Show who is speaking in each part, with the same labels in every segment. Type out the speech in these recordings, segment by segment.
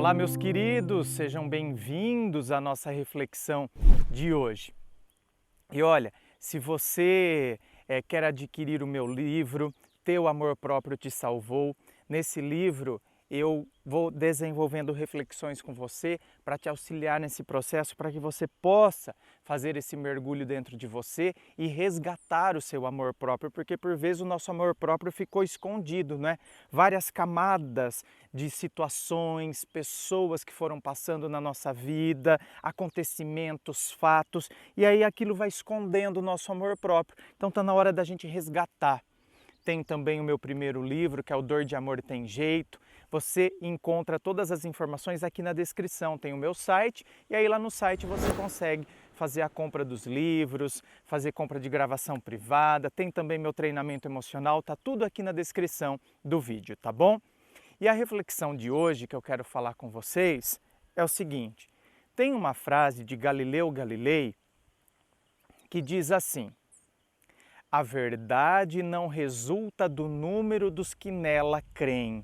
Speaker 1: Olá, meus queridos, sejam bem-vindos à nossa reflexão de hoje. E olha, se você quer adquirir o meu livro, Teu Amor Próprio Te Salvou, nesse livro eu vou desenvolvendo reflexões com você para te auxiliar nesse processo, para que você possa fazer esse mergulho dentro de você e resgatar o seu amor próprio, porque por vezes o nosso amor próprio ficou escondido, né? Várias camadas de situações, pessoas que foram passando na nossa vida, acontecimentos, fatos, e aí aquilo vai escondendo o nosso amor próprio. Então está na hora da gente resgatar. Tem também o meu primeiro livro, que é o Dor de Amor Tem Jeito. Você encontra todas as informações aqui na descrição. Tem o meu site e aí lá no site você consegue fazer a compra dos livros, fazer compra de gravação privada. Tem também meu treinamento emocional, tá tudo aqui na descrição do vídeo, tá bom? E a reflexão de hoje que eu quero falar com vocês é o seguinte. Tem uma frase de Galileu Galilei que diz assim: a verdade não resulta do número dos que nela creem.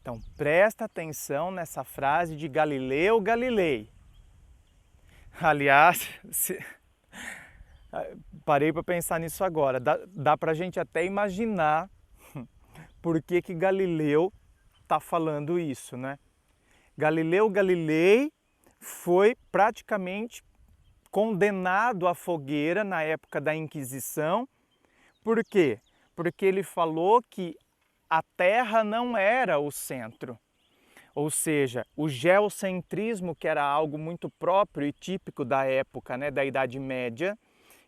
Speaker 1: Então presta atenção nessa frase de Galileu Galilei. Aliás, parei para pensar nisso agora. Dá para a gente até imaginar por que Galileu está falando isso, né? Galileu Galilei foi praticamente condenado à fogueira na época da Inquisição. Por quê? Porque ele falou que a Terra não era o centro. Ou seja, o geocentrismo, que era algo muito próprio e típico da época, né, da Idade Média,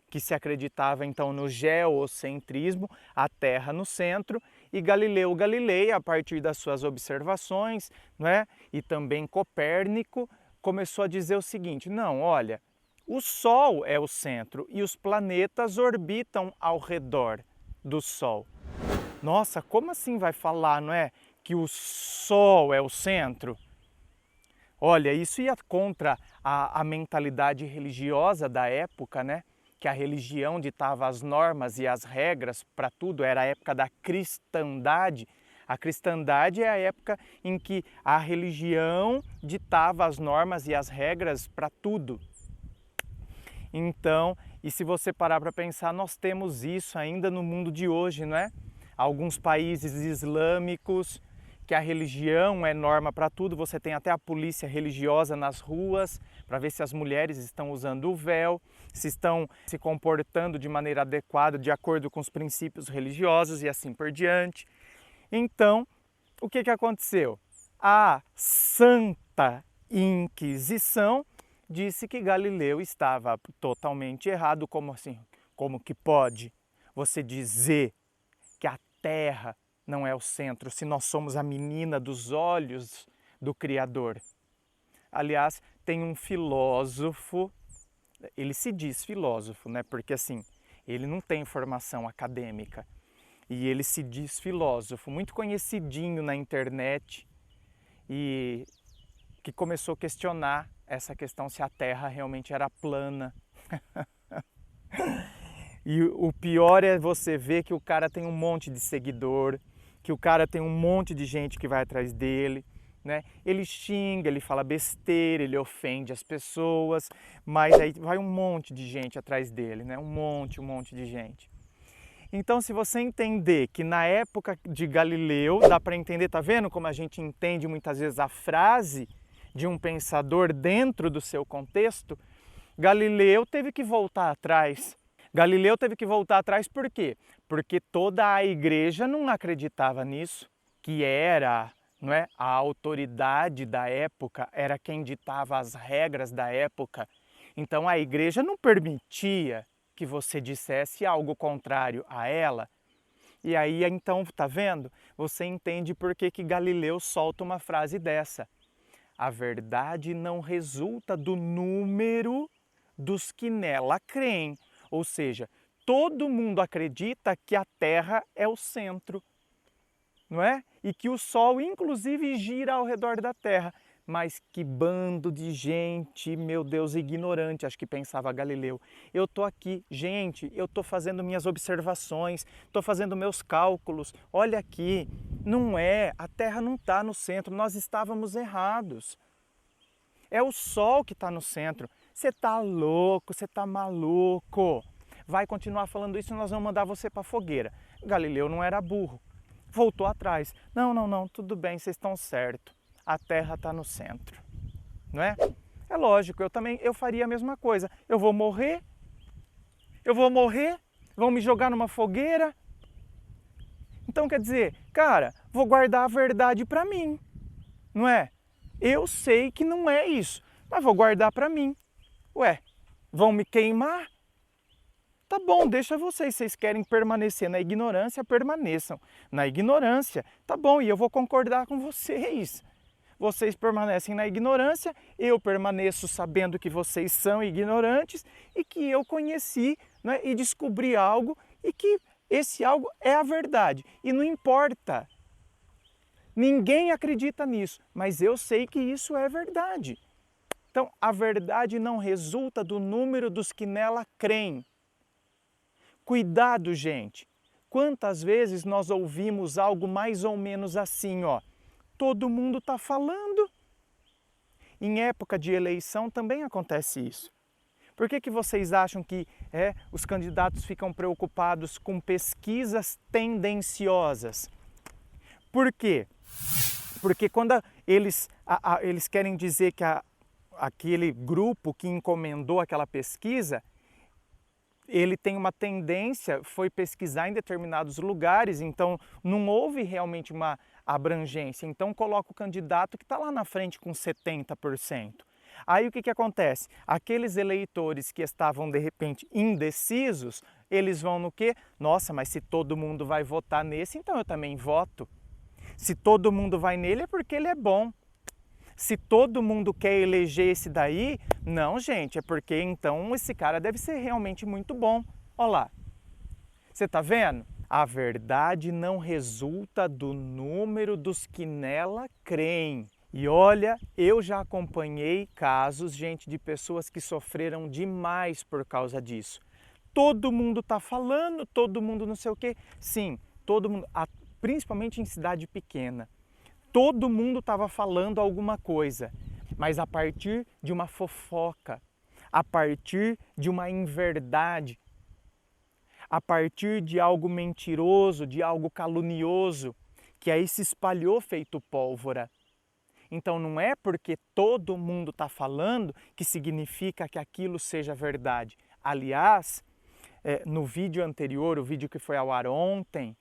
Speaker 1: que se acreditava então no geocentrismo, a Terra no centro, e Galileu Galilei, a partir das suas observações, né, e também Copérnico, começou a dizer o seguinte: não, olha, o Sol é o centro e os planetas orbitam ao redor do Sol. Nossa, como assim vai falar, não é? Que o Sol é o centro? Olha, isso ia contra a mentalidade religiosa da época, né? Que a religião ditava as normas e as regras para tudo, era a época da cristandade. A cristandade é a época em que a religião ditava as normas e as regras para tudo. Então, e se você parar para pensar, nós temos isso ainda no mundo de hoje, não é? Alguns países islâmicos, que a religião é norma para tudo, você tem até a polícia religiosa nas ruas, para ver se as mulheres estão usando o véu, se estão se comportando de maneira adequada, de acordo com os princípios religiosos e assim por diante. Então, o que aconteceu? A Santa Inquisição disse que Galileu estava totalmente errado. Como assim? Como que pode você dizer que a Terra não é o centro, se nós somos a menina dos olhos do Criador? Aliás, tem um filósofo, ele se diz filósofo, né? Porque assim, ele não tem formação acadêmica, e ele se diz filósofo, muito conhecidinho na internet, e que começou a questionar essa questão se a Terra realmente era plana. E o pior é você ver que o cara tem um monte de seguidor, que o cara tem um monte de gente que vai atrás dele, né? Ele xinga, ele fala besteira, ele ofende as pessoas, mas aí vai um monte de gente atrás dele, né? Um monte de gente. Então, se você entender que na época de Galileu, dá para entender, tá vendo como a gente entende muitas vezes a frase de um pensador dentro do seu contexto? Galileu teve que voltar atrás. Galileu teve que voltar atrás por quê? Porque toda a igreja não acreditava nisso, que era, não é, a autoridade da época, era quem ditava as regras da época. Então a igreja não permitia que você dissesse algo contrário a ela. E aí então, tá vendo? Você entende por que Galileu solta uma frase dessa. A verdade não resulta do número dos que nela creem. Ou seja, todo mundo acredita que a Terra é o centro, não é? E que o Sol, inclusive, gira ao redor da Terra. Mas que bando de gente, meu Deus, ignorante, acho que pensava Galileu. Eu estou aqui, gente, eu estou fazendo minhas observações, estou fazendo meus cálculos. Olha aqui, não é, a Terra não está no centro, nós estávamos errados. É o Sol que está no centro. Você está louco, você está maluco. Vai continuar falando isso e nós vamos mandar você para a fogueira. Galileu não era burro. Voltou atrás. Não, tudo bem, vocês estão certos. A Terra está no centro, não é? É lógico, eu faria a mesma coisa. Eu vou morrer, vão me jogar numa fogueira. Então quer dizer, cara, vou guardar a verdade para mim, não é? Eu sei que não é isso, mas vou guardar para mim. Ué, vão me queimar? Tá bom, deixa vocês querem permanecer na ignorância, permaneçam na ignorância. Tá bom, e eu vou concordar com vocês. Vocês permanecem na ignorância, eu permaneço sabendo que vocês são ignorantes e que eu conheci, né, e descobri algo e que esse algo é a verdade. E não importa, ninguém acredita nisso, mas eu sei que isso é verdade. Então, a verdade não resulta do número dos que nela creem. Cuidado, gente! Quantas vezes nós ouvimos algo mais ou menos assim, ó. Todo mundo está falando. Em época de eleição também acontece isso. Por que vocês acham que os candidatos ficam preocupados com pesquisas tendenciosas? Por quê? Porque quando eles querem dizer que aquele grupo que encomendou aquela pesquisa, ele tem uma tendência, foi pesquisar em determinados lugares, então não houve realmente uma abrangência. Então coloca o candidato que está lá na frente com 70%. Aí o que acontece? Aqueles eleitores que estavam de repente indecisos, eles vão no quê? Nossa, mas se todo mundo vai votar nesse, então eu também voto. Se todo mundo vai nele é porque ele é bom. Se todo mundo quer eleger esse daí, não, gente, é porque então esse cara deve ser realmente muito bom. Olha lá, você está vendo? A verdade não resulta do número dos que nela creem. E olha, eu já acompanhei casos, gente, de pessoas que sofreram demais por causa disso. Todo mundo está falando, todo mundo não sei o quê. Sim, todo mundo, principalmente em cidade pequena. Todo mundo estava falando alguma coisa, mas a partir de uma fofoca, a partir de uma inverdade, a partir de algo mentiroso, de algo calunioso, que aí se espalhou feito pólvora. Então não é porque todo mundo está falando que significa que aquilo seja verdade. Aliás, no vídeo anterior, o vídeo que foi ao ar ontem,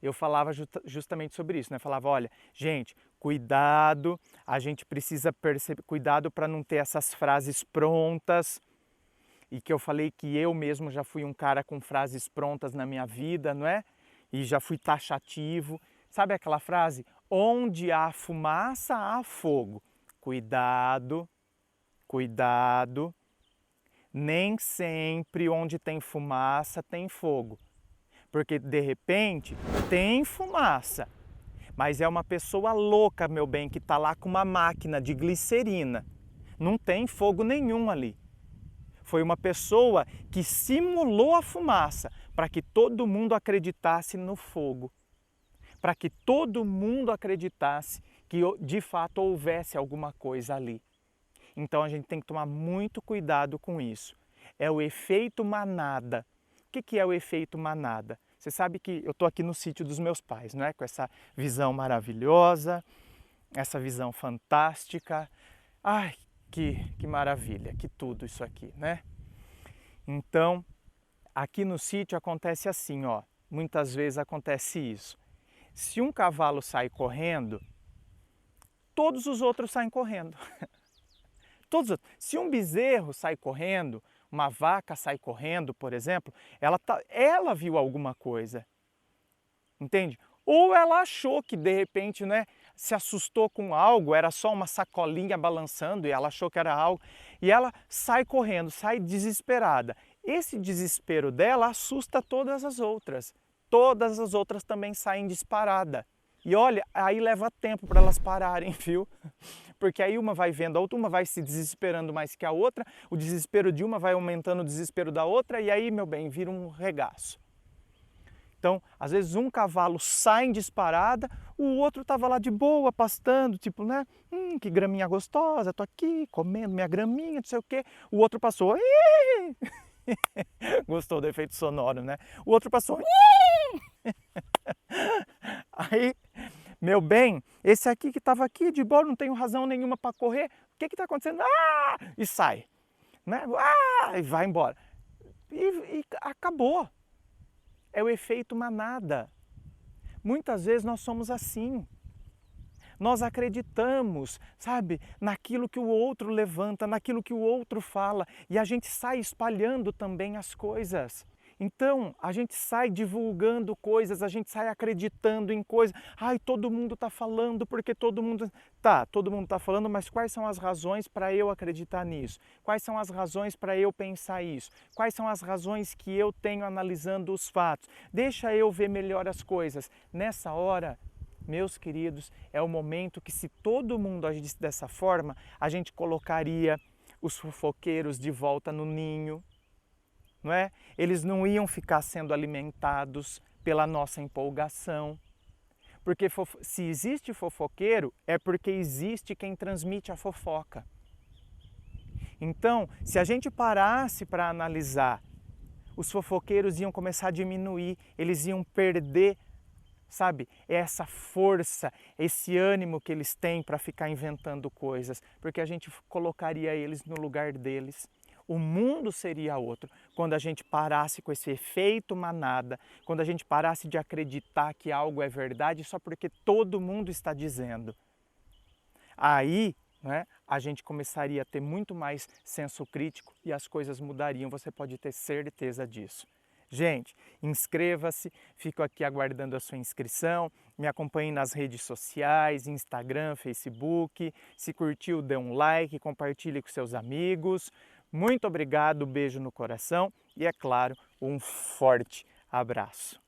Speaker 1: eu falava justamente sobre isso, né? Falava, olha, gente, cuidado, a gente precisa perceber, cuidado para não ter essas frases prontas. E que eu falei que eu mesmo já fui um cara com frases prontas na minha vida, não é? E já fui taxativo. Sabe aquela frase? Onde há fumaça, há fogo. Cuidado, cuidado. Nem sempre onde tem fumaça tem fogo. Porque de repente tem fumaça, mas é uma pessoa louca, meu bem, que está lá com uma máquina de glicerina. Não tem fogo nenhum ali. Foi uma pessoa que simulou a fumaça para que todo mundo acreditasse no fogo. Para que todo mundo acreditasse que de fato houvesse alguma coisa ali. Então a gente tem que tomar muito cuidado com isso. É o efeito manada. O que é o efeito manada? Você sabe que eu estou aqui no sítio dos meus pais, não é? Com essa visão maravilhosa, essa visão fantástica. Ai, que maravilha, que tudo isso aqui, né? Então, aqui no sítio acontece assim, ó. Muitas vezes acontece isso. Se um cavalo sai correndo, todos os outros saem correndo. Todos os outros. Se um bezerro sai correndo, uma vaca sai correndo, por exemplo, ela viu alguma coisa, entende? Ou ela achou que de repente, né, se assustou com algo, era só uma sacolinha balançando e ela achou que era algo, e ela sai correndo, sai desesperada. Esse desespero dela assusta todas as outras também saem disparada. E olha, aí leva tempo para elas pararem, viu? Porque aí uma vai vendo a outra, uma vai se desesperando mais que a outra, o desespero de uma vai aumentando o desespero da outra, e aí, meu bem, vira um regaço. Então, às vezes um cavalo sai em disparada, o outro estava lá de boa, pastando, tipo, né? Que graminha gostosa, tô aqui comendo minha graminha, não sei o quê. O outro passou, "Ih!" Gostou do efeito sonoro, né? O outro passou, "Ih!" Aí, meu bem, esse aqui que estava aqui de boa, não tenho razão nenhuma para correr, o que está acontecendo? Ah! E sai, né? Ah! E vai embora. E acabou. É o efeito manada. Muitas vezes nós somos assim. Nós acreditamos, sabe, naquilo que o outro levanta, naquilo que o outro fala, e a gente sai espalhando também as coisas. Então, a gente sai divulgando coisas, a gente sai acreditando em coisas. Ai, todo mundo está falando porque todo mundo... Tá, todo mundo está falando, mas quais são as razões para eu acreditar nisso? Quais são as razões para eu pensar isso? Quais são as razões que eu tenho analisando os fatos? Deixa eu ver melhor as coisas. Nessa hora, meus queridos, é o momento que, se todo mundo agisse dessa forma, a gente colocaria os fofoqueiros de volta no ninho, não é? Eles não iam ficar sendo alimentados pela nossa empolgação. Porque se existe fofoqueiro, é porque existe quem transmite a fofoca. Então, se a gente parasse para analisar, os fofoqueiros iam começar a diminuir, eles iam perder, sabe, essa força, esse ânimo que eles têm para ficar inventando coisas, porque a gente colocaria eles no lugar deles. O mundo seria outro quando a gente parasse com esse efeito manada, quando a gente parasse de acreditar que algo é verdade só porque todo mundo está dizendo. Aí, né, a gente começaria a ter muito mais senso crítico e as coisas mudariam, você pode ter certeza disso. Gente, inscreva-se, fico aqui aguardando a sua inscrição, me acompanhe nas redes sociais, Instagram, Facebook, se curtiu, dê um like, compartilhe com seus amigos. Muito obrigado, beijo no coração e, é claro, um forte abraço.